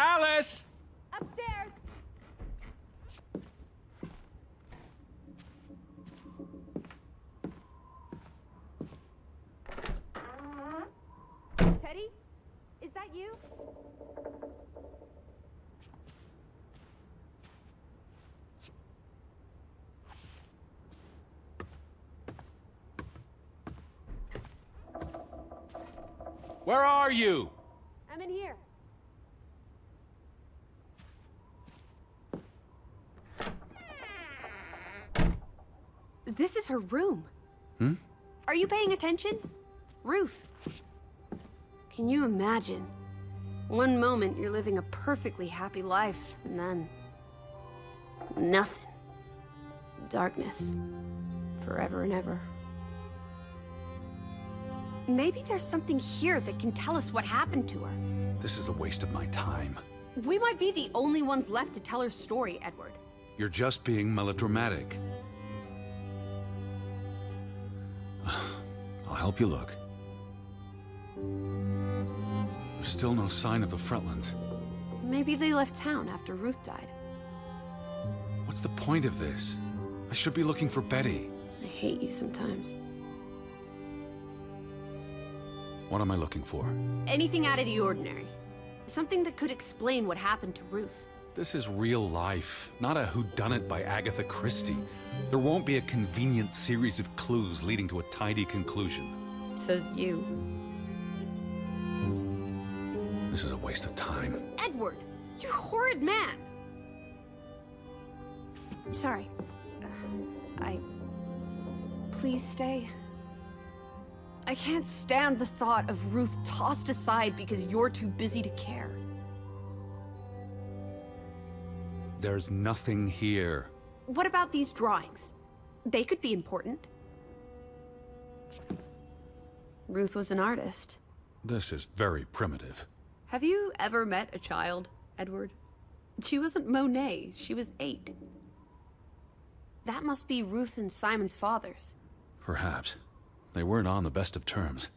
Alice! Upstairs! Teddy? Is that you? Where are you? I'm in here. This is her room. Hmm? Are you paying attention? Ruth. Can you imagine? One moment you're living a perfectly happy life, and then... nothing. Darkness. Forever and ever. Maybe there's something here that can tell us what happened to her. This is a waste of my time. We might be the only ones left to tell her story, Edward. You're just being melodramatic. I'll help you look. There's still no sign of the Fretlands. Maybe they left town after Ruth died. What's the point of this? I should be looking for Betty. I hate you sometimes. What am I looking for? Anything out of the ordinary. Something that could explain what happened to Ruth. This is real life, not a whodunit by Agatha Christie. There won't be a convenient series of clues leading to a tidy conclusion. Says you. This is a waste of time. Edward! You horrid man! Sorry. Please stay. I can't stand the thought of Ruth tossed aside because you're too busy to care. There's nothing here. What about these drawings? They could be important. Ruth was an artist. This is very primitive. Have you ever met a child, Edward? She wasn't Monet, she was 8. That must be Ruth and Simon's fathers. Perhaps. They weren't on the best of terms.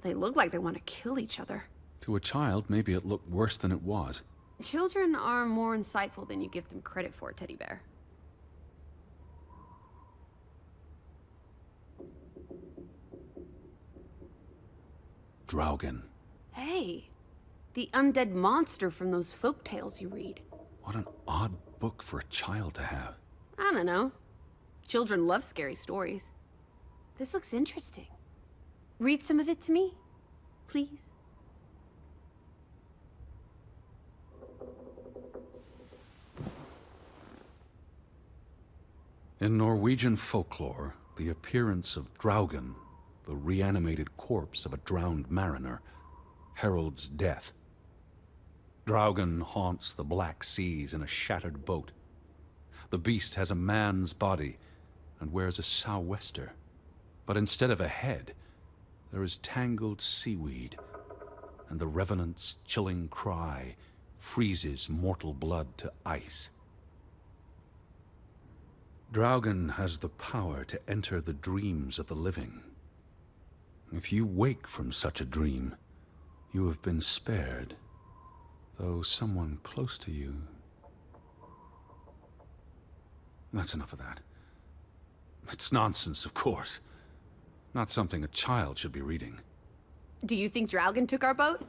They look like they want to kill each other. To a child, maybe it looked worse than it was. Children are more insightful than you give them credit for, Teddy Bear. Draugen. Hey, the undead monster from those folk tales you read. What an odd book for a child to have. I don't know. Children love scary stories. This looks interesting. Read some of it to me, please. In Norwegian folklore, the appearance of Draugen, the reanimated corpse of a drowned mariner, heralds death. Draugen haunts the Black Seas in a shattered boat. The beast has a man's body and wears a sou'wester. But instead of a head, there is tangled seaweed, and the revenant's chilling cry freezes mortal blood to ice. Draugen has the power to enter the dreams of the living. If you wake from such a dream, you have been spared, though someone close to you... That's enough of that. It's nonsense, of course. Not something a child should be reading. Do you think Draugen took our boat?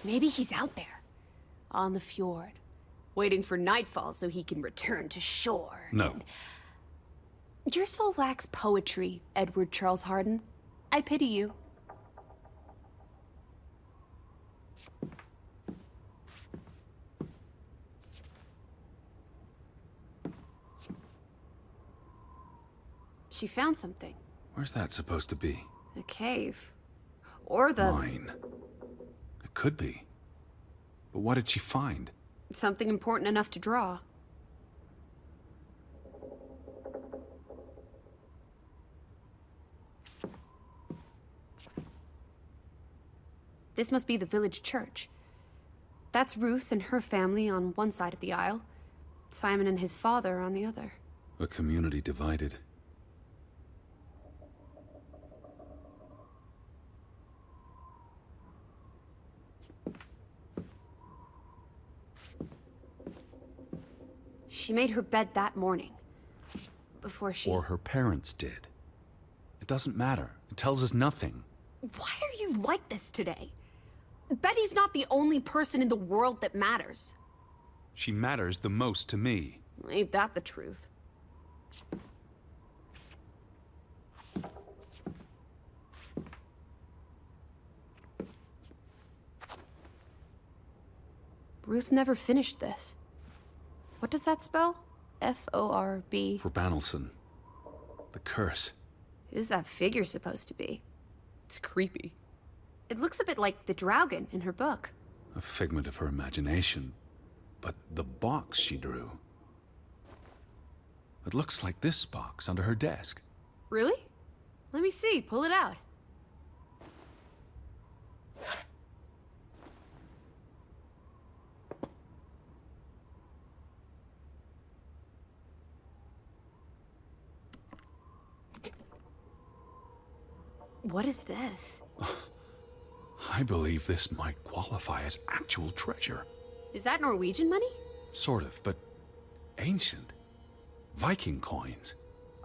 Maybe he's out there, on the fjord, waiting for nightfall so he can return to shore. No. Your soul lacks poetry, Edward Charles Harden. I pity you. She found something. Where's that supposed to be? A cave. Or the... Mine. It could be. But what did she find? Something important enough to draw. This must be the village church. That's Ruth and her family on one side of the aisle. Simon and his father on the other. A community divided. She made her bed that morning. Before she... Or her parents did. It doesn't matter. It tells us nothing. Why are you like this today? Betty's not the only person in the world that matters. She matters the most to me. Ain't that the truth? Ruth never finished this. What does that spell? F-O-R-B. For Banelson. The curse. Who's that figure supposed to be? It's creepy. It looks a bit like the Draugen in her book. A figment of her imagination. But the box she drew... It looks like this box under her desk. Really? Let me see. Pull it out. What is this? I believe this might qualify as actual treasure. Is that Norwegian money? Sort of, but ancient. Viking coins.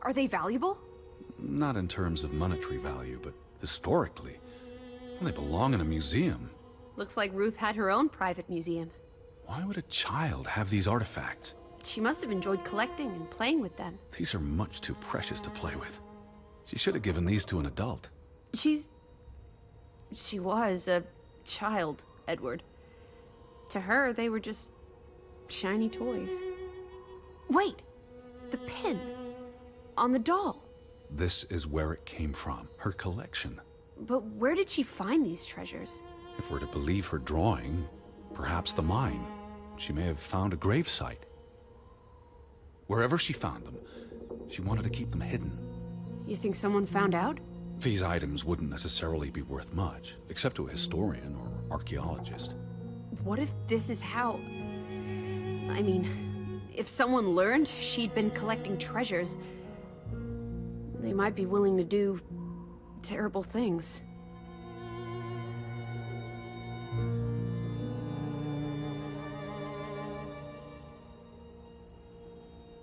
Are they valuable? Not in terms of monetary value, but historically. Well, they belong in a museum. Looks like Ruth had her own private museum. Why would a child have these artifacts? She must have enjoyed collecting and playing with them. These are much too precious to play with. She should have given these to an adult. She was a child, Edward. To her, they were just shiny toys. Wait! The pin. On the doll. This is where it came from, her collection. But where did she find these treasures? If we're to believe her drawing, perhaps the mine. She may have found a gravesite. Wherever she found them, she wanted to keep them hidden. You think someone found out? These items wouldn't necessarily be worth much, except to a historian or archaeologist. What if this is how... I mean, if someone learned she'd been collecting treasures, they might be willing to do terrible things.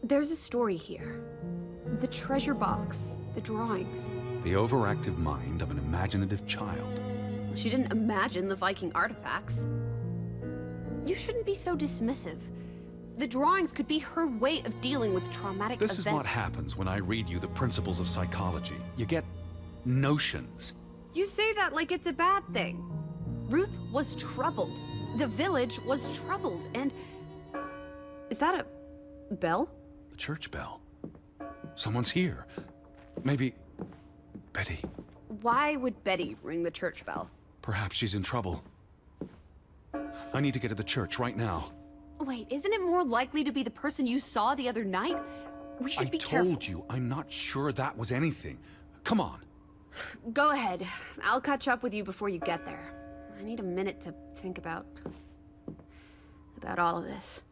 There's a story here. The treasure box, the drawings. The overactive mind of an imaginative child. She didn't imagine the Viking artifacts. You shouldn't be so dismissive. The drawings could be her way of dealing with traumatic events. This is what happens when I read you the principles of psychology. You get notions. You say that like it's a bad thing. Ruth was troubled. The village was troubled, and... Is that a bell? The church bell. Someone's here. Maybe... Betty. Why would Betty ring the church bell? Perhaps she's in trouble. I need to get to the church right now. Wait, isn't it more likely to be the person you saw the other night? We should be careful. I told you, I'm not sure that was anything. Come on. Go ahead. I'll catch up with you before you get there. I need a minute to think about all of this.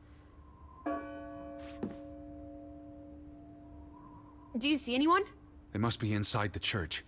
Do you see anyone? They must be inside the church.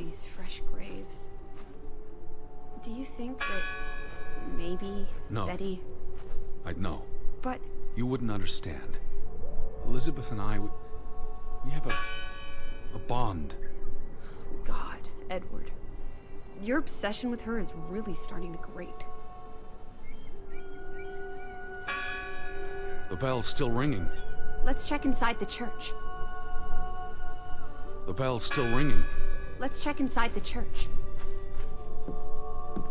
these fresh graves. Do you think that maybe No. Betty... I'd know. But... You wouldn't understand. Elizabeth and I, we have a bond. God, Edward. Your obsession with her is really starting to grate. The bell's still ringing. Let's check inside the church. The bell's still ringing. Let's check inside the church.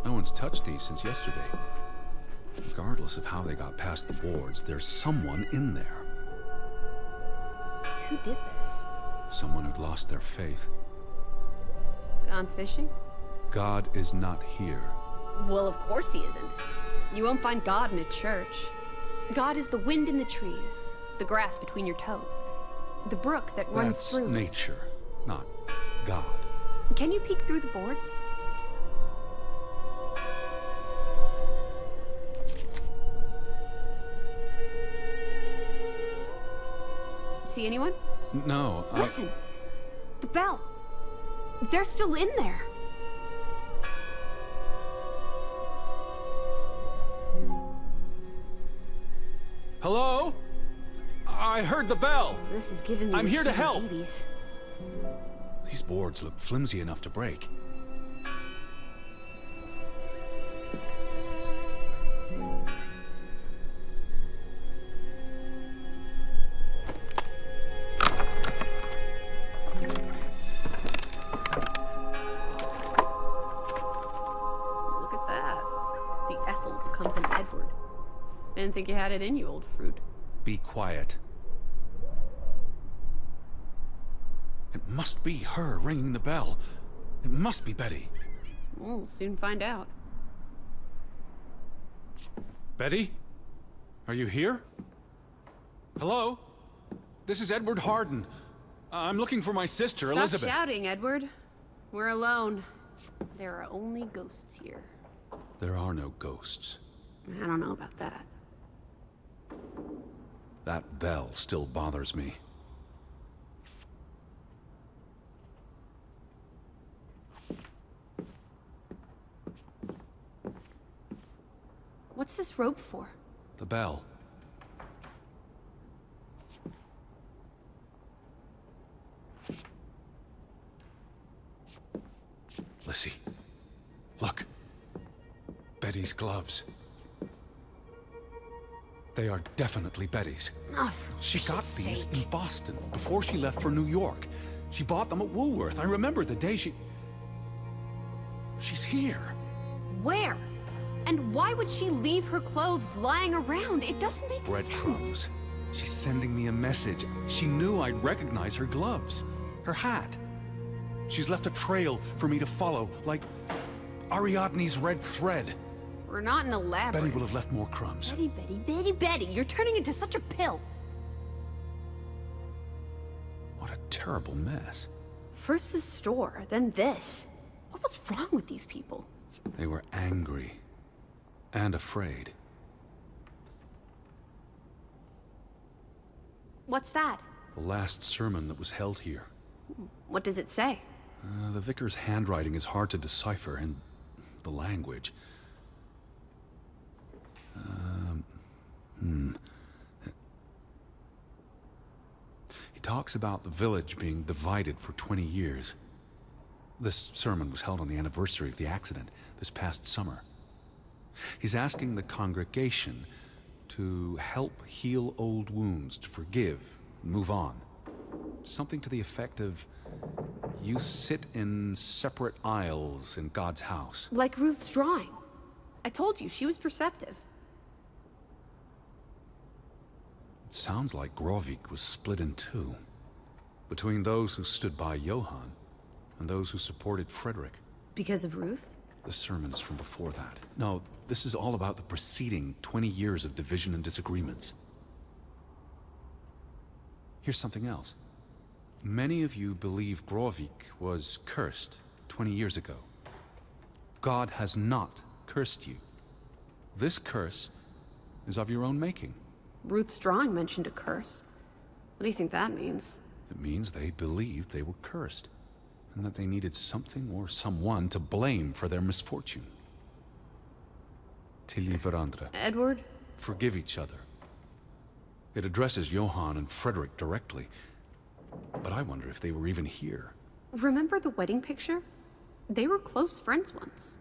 No one's touched these since yesterday. Regardless of how they got past the boards, there's someone in there. Who did this? Someone who'd lost their faith. Gone fishing? God is not here. Well, of course he isn't. You won't find God in a church. God is the wind in the trees, the grass between your toes, the brook that runs That's through... nature, not God. Can you peek through the boards? See anyone? No, Listen! The bell! They're still in there! Hello? I heard the bell! This is giving me I'm here to help. heebie-jeebies. These boards look flimsy enough to break. Look at that. The Ethel becomes an Edward. I didn't think you had it in you, old fruit. Be quiet. It must be her ringing the bell. It must be Betty. We'll soon find out. Betty? Are you here? Hello? This is Edward Harden. I'm looking for my sister, Stop Elizabeth. shouting, Edward. We're alone. There are only ghosts here. There are no ghosts. I don't know about that. That bell still bothers me. What's this rope for? The bell. Lissy, look. Betty's gloves. They are definitely Betty's. Oh, for She got Pete's these sake. in Boston before she left for New York. She bought them at Woolworth. I remember the day she... She's here. Where? And why would she leave her clothes lying around? It doesn't make Breadcrumbs. sense. She's sending me a message. She knew I'd recognize her gloves, her hat. She's left a trail for me to follow, like Ariadne's red thread. We're not in a labyrinth. Betty will have left more crumbs. Betty, you're turning into such a pill. What a terrible mess. First the store, then this. What was wrong with these people? They were angry and afraid. What's that? The last sermon that was held here. What does it say? The vicar's handwriting is hard to decipher, and the language. He talks about the village being divided for 20 years. This sermon was held on the anniversary of the accident this past summer. He's asking the congregation to help heal old wounds, to forgive, move on. Something to the effect of, you sit in separate aisles in God's house. Like Ruth's drawing. I told you, she was perceptive. It sounds like Grovik was split in two, between those who stood by Johann and those who supported Frederick. Because of Ruth? The sermon is from before that. No, this is all about the preceding 20 years of division and disagreements. Here's something else. Many of you believe Grovik was cursed 20 years ago. God has not cursed you. This curse is of your own making. Ruth's drawing mentioned a curse. What do you think that means? It means they believed they were cursed. and that they needed something or someone to blame for their misfortune. Till varandra. Edward? Forgive each other. It addresses Johann and Frederick directly, but I wonder if they were even here. Remember the wedding picture? They were close friends once.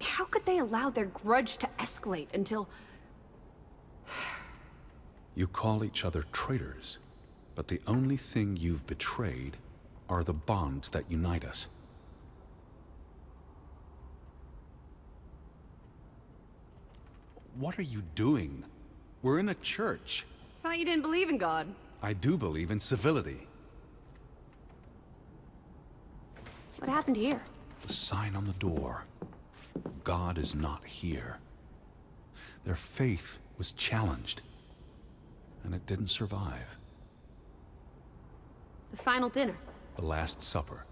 How could they allow their grudge to escalate until... You call each other traitors, but the only thing you've betrayed are the bonds that unite us. What are you doing? We're in a church. Thought you didn't believe in God. I do believe in civility. What happened here? The sign on the door. God is not here. Their faith was challenged, and it didn't survive. The final dinner. The Last Supper.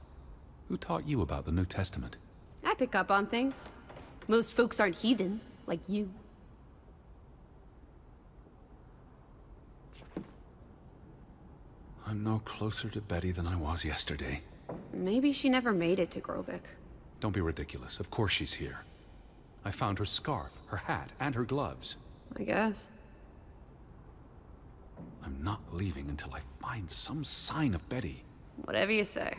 Who taught you about the New Testament? I pick up on things. Most folks aren't heathens, like you. I'm no closer to Betty than I was yesterday. Maybe she never made it to Grovik. Don't be ridiculous. Of course she's here. I found her scarf, her hat, and her gloves. I guess. I'm not leaving until I find some sign of Betty. Whatever you say.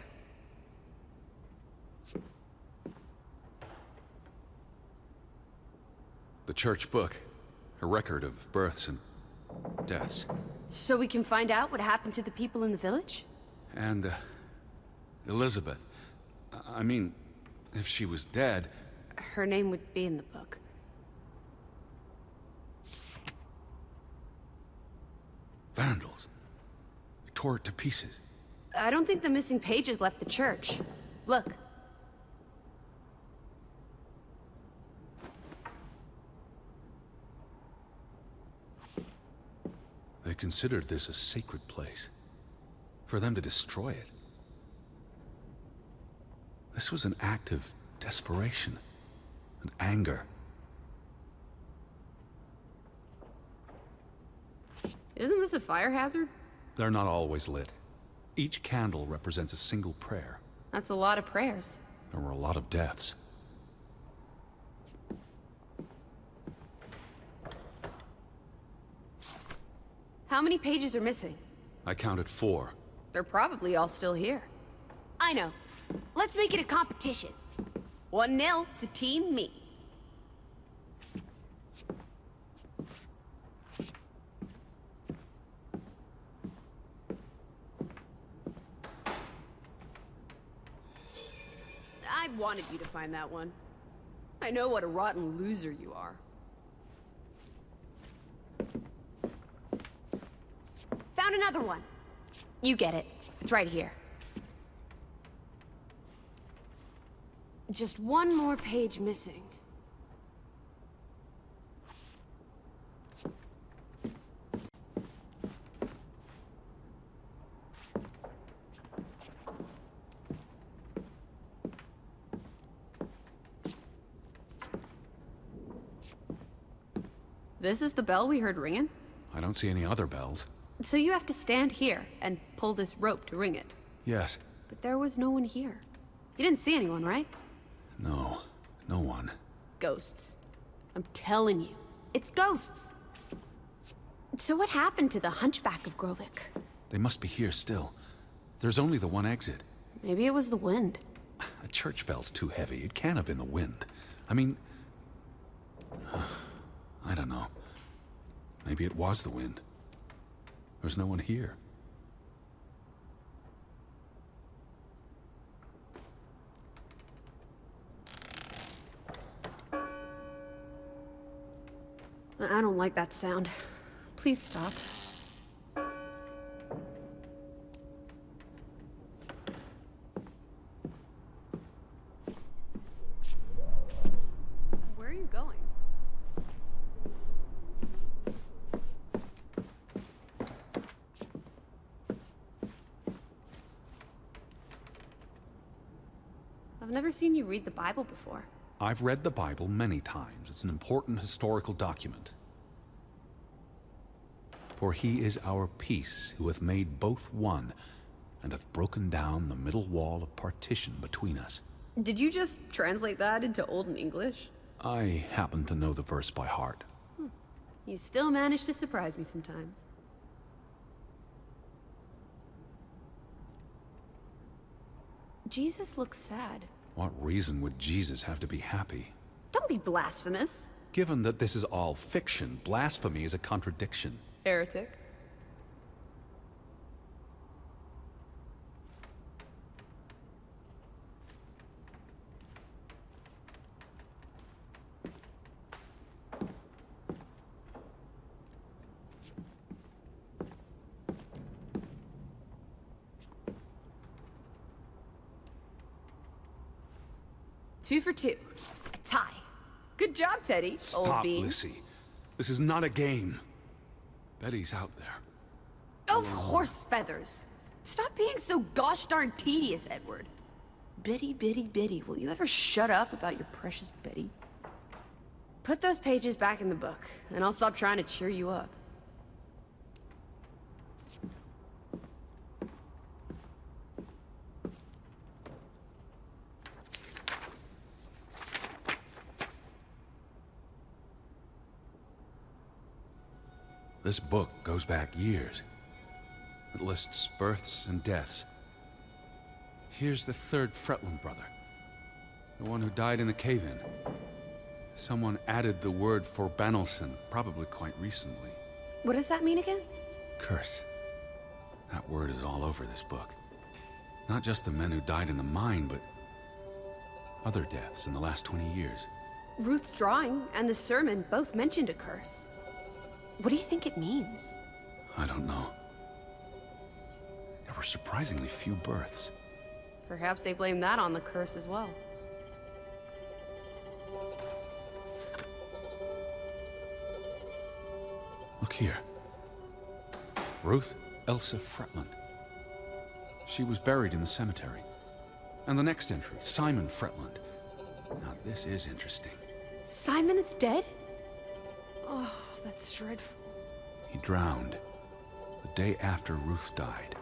The church book. A record of births and deaths. So we can find out what happened to the people in the village? And, Elizabeth. I mean, if she was dead... Her name would be in the book. Vandals. They tore it to pieces. I don't think the missing pages left the church. Look. They considered this a sacred place. For them to destroy it. This was an act of desperation and anger. Isn't this a fire hazard? They're not always lit. Each candle represents a single prayer. That's a lot of prayers. There were a lot of deaths. How many pages are missing? I counted 4. They're probably all still here. I know. Let's make it a competition. 1-0 to Team Me. I wanted you to find that one. I know what a rotten loser you are. Found another one. You get it. It's right here. Just one more page missing. This is the bell we heard ringing? I don't see any other bells. So you have to stand here and pull this rope to ring it. Yes. But there was no one here. You didn't see anyone, right? No. No one. Ghosts. I'm telling you. It's ghosts. So what happened to the hunchback of Grovik? They must be here still. There's only the one exit. Maybe it was the wind. A church bell's too heavy. It can't have been the wind. I mean... I don't know. Maybe it was the wind. There's no one here. I don't like that sound. Please stop. Where are you going? I've never seen you read the Bible before. I've read the Bible many times. It's an important historical document. For he is our peace, who hath made both one, and hath broken down the middle wall of partition between us. Did you just translate that into Olden English? I happen to know the verse by heart. You still manage to surprise me sometimes. Jesus looks sad. What reason would Jesus have to be happy? Don't be blasphemous. Given that this is all fiction, blasphemy is a contradiction. Heretic. Two for two. A tie. Good job, Teddy. Old Stop, bean. Lissy. This is not a game. Betty's out there. Of horse feathers. Stop being so gosh darn tedious, Edward. Bitty, bitty, bitty. Will you ever shut up about your precious Betty? Put those pages back in the book, and I'll stop trying to cheer you up. This book goes back years. It lists births and deaths. Here's the third Fretland brother. The one who died in a cave-in. Someone added the word for Banelson, probably quite recently. What does that mean again? Curse. That word is all over this book. Not just the men who died in the mine, but other deaths in the last 20 years. Ruth's drawing and the sermon both mentioned a curse. What do you think it means? I don't know. There were surprisingly few births. Perhaps they blame that on the curse as well. Look here. Ruth Elsa Fretland. She was buried in the cemetery. And the next entry, Simon Fretland. Now this is interesting. Simon is dead? Oh, that's dreadful. He drowned the day after Ruth died.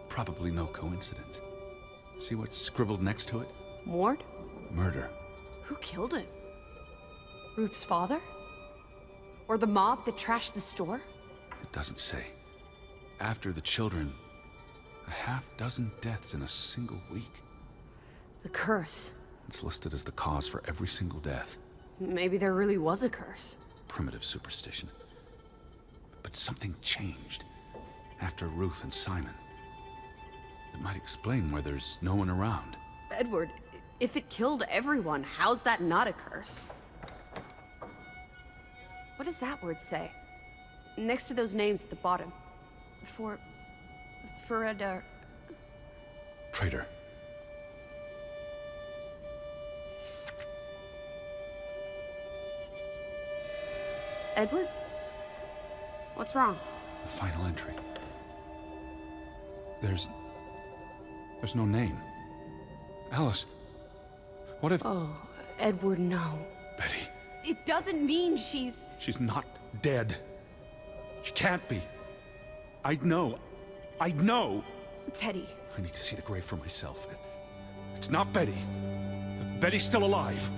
Probably no coincidence. See what's scribbled next to it? Mord? Murder. Who killed him? Ruth's father? Or the mob that trashed the store? It doesn't say. After the children, a half-dozen deaths in a single week. The curse. It's listed as the cause for every single death. Maybe there really was a curse. Primitive superstition. But something changed after Ruth and Simon. It might explain why there's no one around. Edward, if it killed everyone, how's that not a curse? What does that word say? Next to those names at the bottom. For Traitor. Edward? What's wrong? The final entry. There's no name. Alice, what if... Oh, Edward, no. Betty. It doesn't mean she's... She's not dead. She can't be. I'd know. Teddy. I need to see the grave for myself. It's not Betty. Betty's still alive.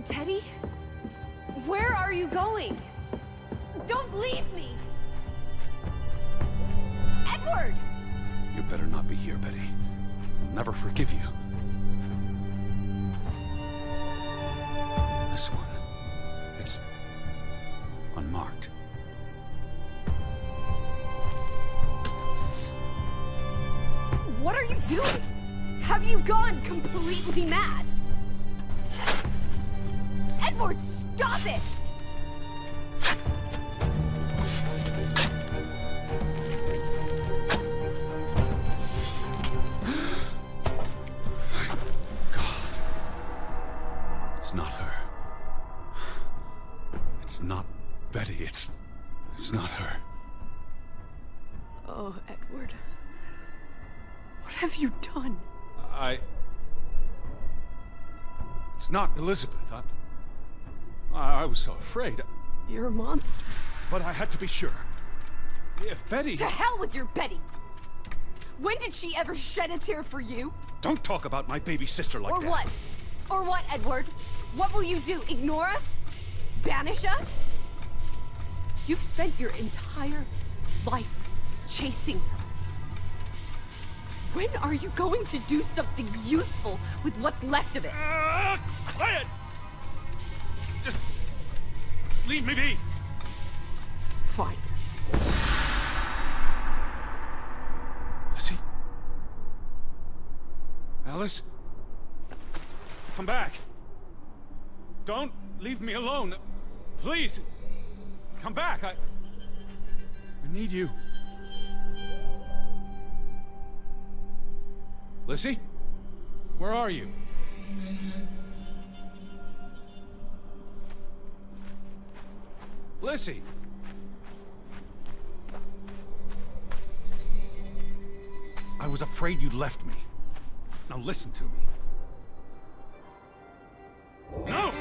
Teddy? Where are you going? Don't leave me! Edward! You better not be here, Betty. I'll never forgive you. This one. It's unmarked. What are you doing? Have you gone completely mad? Edward, stop it! Thank God. It's not her. It's not Betty. It's not her. Oh, Edward. What have you done? It's not Elizabeth. I was so afraid. You're a monster. But I had to be sure. if Betty... To hell with your Betty! When did she ever shed a tear for you? Don't talk about my baby sister like that. Or what? Or what, Edward? What will you do? Ignore us? Banish us? You've spent your entire life chasing her. When are you going to do something useful with what's left of it? Quiet! Just leave me be. Fine. Lizzie? Alice? Come back. Don't leave me alone. Please. Come back. I need you. Lizzie? Where are you? Lizzie! I was afraid you'd left me. Now listen to me. No!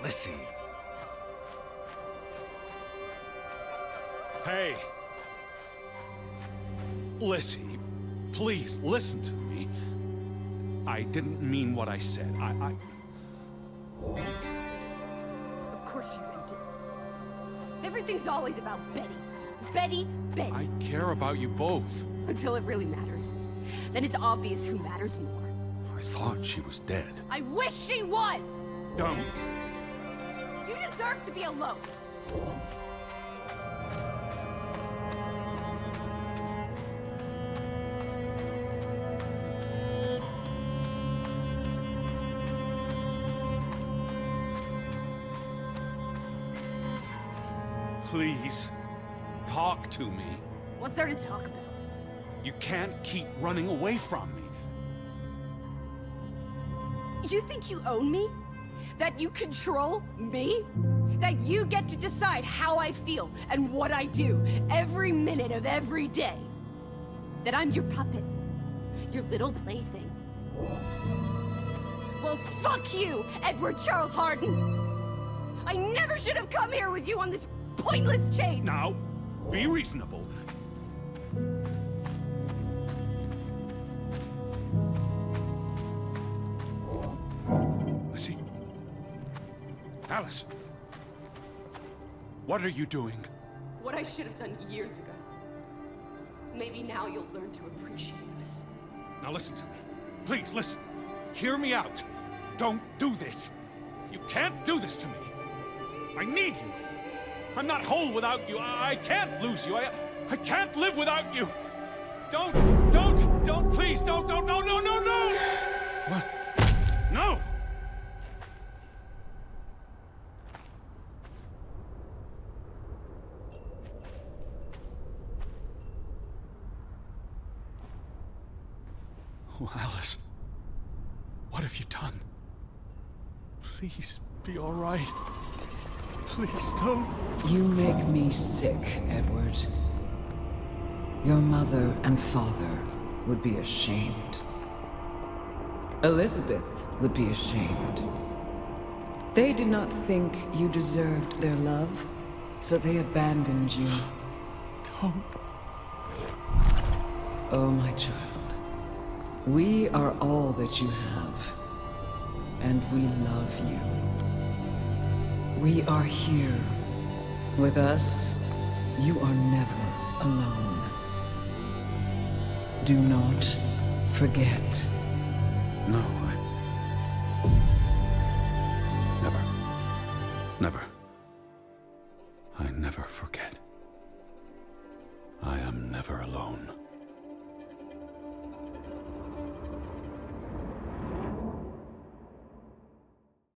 Lizzie. Hey. Lizzie, please listen to me. I didn't mean what I said. Of course you did. Everything's always about Betty. Betty, Betty. I care about you both. Until it really matters. Then it's obvious who matters more. I thought she was dead. I wish she was! Don't. You deserve to be alone. Please, talk to me. What's there to talk about? You can't keep running away from me. You think you own me? That you control me? That you get to decide how I feel and what I do every minute of every day? That I'm your puppet, your little plaything? Well, fuck you, Edward Charles Harden! I never should have come here with you on this pointless chase! Now, be reasonable. Lizzie? Alice? What are you doing? What I should have done years ago. Maybe now you'll learn to appreciate us. Now listen to me. Please, listen. Hear me out. Don't do this. You can't do this to me. I need you. I'm not whole without you. I can't lose you. I can't live without you. Don't, please, don't, no. What? No! Oh, Alice. What have you done? Please, be all right. Please don't. You make me sick, Edward. Your mother and father would be ashamed. Elizabeth would be ashamed. They did not think you deserved their love, so they abandoned you. Don't. Oh, my child. We are all that you have, and we love you. We are here. With us, you are never alone. Do not forget. No, Never. I never forget. I am never alone.